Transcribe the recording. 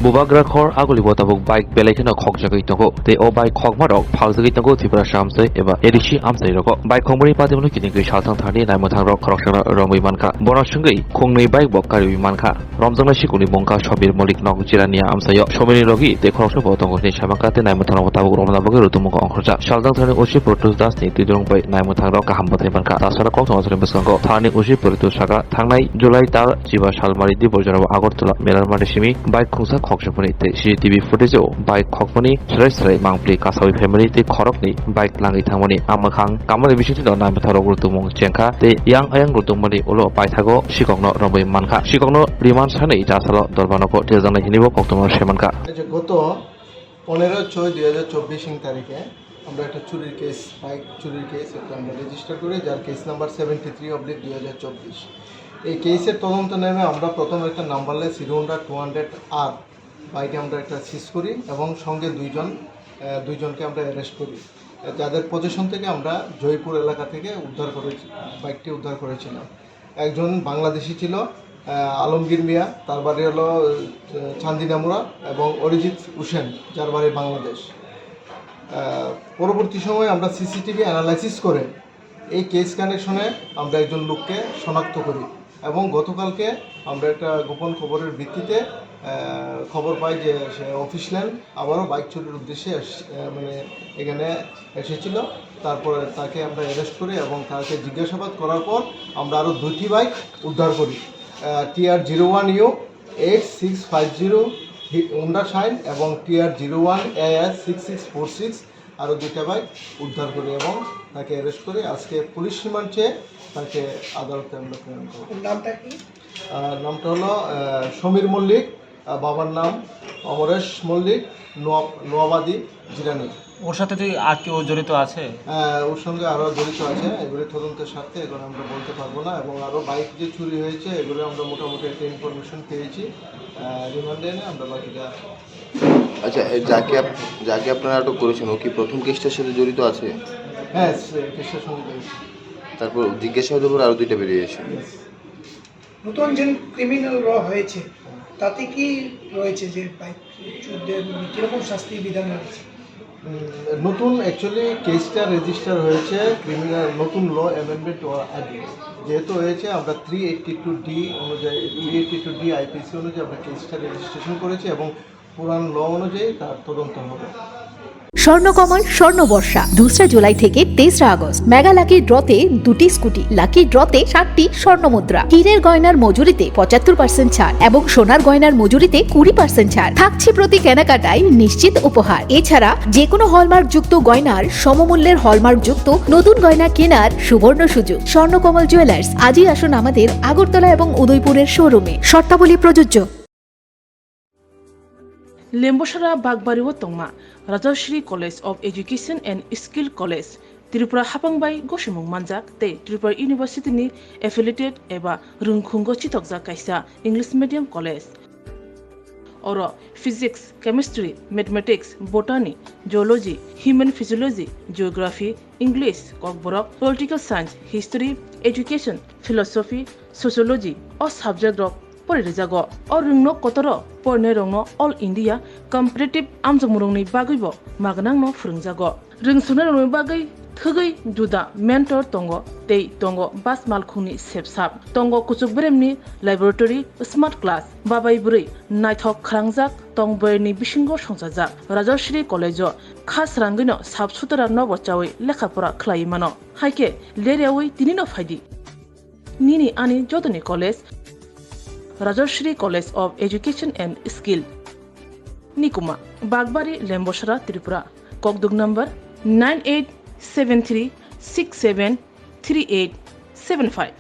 Bubagra khor aguli botabuk bike belekena khokjagai tongo te o bike khokmarok phaljagai tongo Tripura samsai eba edishi amsai roko bike khomri patimno kinigri salthang thani naimotang rok khoroksana romui manka bonasungei khongnei bike bok kari manka romjangna sikuni bongka Sobir Molik nok jirania amsayo somini logi te khoroksana botongo ni samaka te naimotang botabuk romna boge rutumko onkhorja salthang thani osi Protus Das ni tidrong bai naimotang rok kaham botai manka tasara kok samasari beskango thani osi Protus saka thangnai July tar jiba salmari di borjarabo Agartala melar madisimi bike khungsa khokjapani te CCTV footage o bike khokmani srai mangpli kasawi family te khorokni bike langai thangmani amakhang kamani bisiti no naimtharo gurutumung chengkha te yang ayang gurutumani ulo paithago sikokno rombai mankha sikokno riman sanei jasalo dolbanoko tejana hinibo koktomo semanka গত 15/6/2024 তারিখে আমরা একটা চুরির case bike চুরির case একটা আমরা register করি যার কেস নাম্বার 73/2024 এই কেসের তদন্ত নেমে আমরা প্রথম একটা নাম্বারলেস হিরো হোন্ডা 200R বাইকে আমরা একটা সিজ করি এবং সঙ্গে দুইজনকে আমরা অ্যারেস্ট করি যাদের পজিশন থেকে আমরা জয়পুর এলাকা থেকে বাইকটি উদ্ধার করেছিলাম একজন বাংলাদেশি ছিল আলমগীর মিয়া তার বাড়ি হলো চান্দিনামুড়া এবং অরিজিৎ হোসেন যার বাড়ি বাংলাদেশ পরবর্তী সময়ে আমরা সিসিটিভি অ্যানালাইসিস করে এই কেস কানেকশনে আমরা একজন লোককে শনাক্ত করি এবং গতকালকে আমরা একটা গোপন খবরের ভিত্তিতে খবর পাই যে সে অফিসল্যান্ড আবারও বাইক চুরির উদ্দেশ্যে এখানে এসেছিল তারপরে তাকে আমরা অ্যারেস্ট করি এবং তাকে জিজ্ঞাসাবাদ করার পর আমরা আরও 2টি বাইক উদ্ধার করি TR01U 8650 হোন্ডা শাইন এবং TR01 AS 6646 আরও 2টা বাইক উদ্ধার করি এবং তাকে অ্যারেস্ট করে আজকে পুলিশ রিমান্ড চেয়ে তাকে আদালতে আমরা প্রেরণ করি। নামটা কি? নামটা হলো সমীর মল্লিক, বাবার নাম অমরেশ মল্লিক, নোয়াবাদী জিরানি। ওর সাথে তুই আর কেউ জড়িত আছে? ওর সঙ্গে আরও জড়িত আছে, এগুলি তদন্তের স্বার্থে এগুলো আমরা বলতে পারবো না এবং আরও বাইক যে চুরি হয়েছে এগুলো আমরা মোটামুটি একটা ইনফরমেশন পেয়েছি, রিমান্ডে এনে আমরা বাকিটা। আচ্ছা, যাকে আপনারা আটক করেছেন ও কি প্রথম কেসটার সাথে জড়িত আছে? হ্যাঁ, কেসটার সঙ্গে জড়িত। তারপর জিজ্ঞাসাবাদের পর আরও 2টা বেরিয়েছে। নতুন যে ক্রিমিনাল র হয়েছে তাতে কি রয়েছে যে বাইক চুরদের কীরকম শাস্তি বিধান রয়েছে? নতুন অ্যাকচুয়ালি কেসটা রেজিস্টার হয়েছে ক্রিমিনাল নতুন ল অ্যামেন্ডমেন্ট আগে যেহেতু হয়েছে আমরা 382D অনুযায়ী 382D IPC অনুযায়ী আমরা কেসটা রেজিস্ট্রেশন করেছি এবং পুরান ল অনুযায়ী তার তদন্ত হবে। স্বর্ণকমল স্বর্ণবর্ষা 2 জুলাই থেকে 23 আগস্ট মেগা লাকি ড্রতে 2টি স্কুটি, লাকি ড্রতে 7টি স্বর্ণমুদ্রা, হীরের গয়নার মজুরিতে 75% ছাড় এবং সোনার গয়নার মজুরিতে 20% ছাড় থাকছে প্রতি কেনাকাটায় নিশ্চিত উপহার। এছাড়া যে কোনো হলমার্ক যুক্ত গয়নার সমমূল্যের হলমার্ক যুক্ত নতুন গয়না কেনার সুবর্ণ সুযোগ। স্বর্ণকমল জুয়েলার্স, আজই আসুন আমাদের আগরতলা এবং উদয়পুরের শোরুমে, শর্তাবলী প্রযোজ্য। Lembosara Bagbariwo Tongma, Rajarshri College of Education and Skill College, Tripura Hapangbai Goshimung Manjak, Te Tripura University ni affiliated eba Rungkhungo Chitokja Kaisa English Medium College. Oro Physics, Chemistry, Mathematics, Botany, Geology, Human Physiology, Geography, English, Kokborok, Political Science, History, Education, Philosophy, Sociology, or Subject Rock Porijago, or Rungno Kotoro, Pornerongno, All India, Competitive Amjamurungni Bagibo, Magnangno Frungjago, Ringsunarong Bagai, Thugai, Juda, Mentor Tongo, Tei Tongo, Bas Malkuni Sepsap, Tongo Kuchukbremni, Laboratory, Smart Class, Babai Buri, Nighthawk Krangjak, Tongberni Bishingo Shonsajak, Rajarshri College, Khas Rangino, Subsutara Novochawi, Lekapura Klaimano, Haike, Leriawi, Tinino Fadi, Nini Ani Jodani College, Rajarshri College of Education and Skill, Nikuma, Bagbari, Lembosara, Tripura, Kokdug number 9873673875.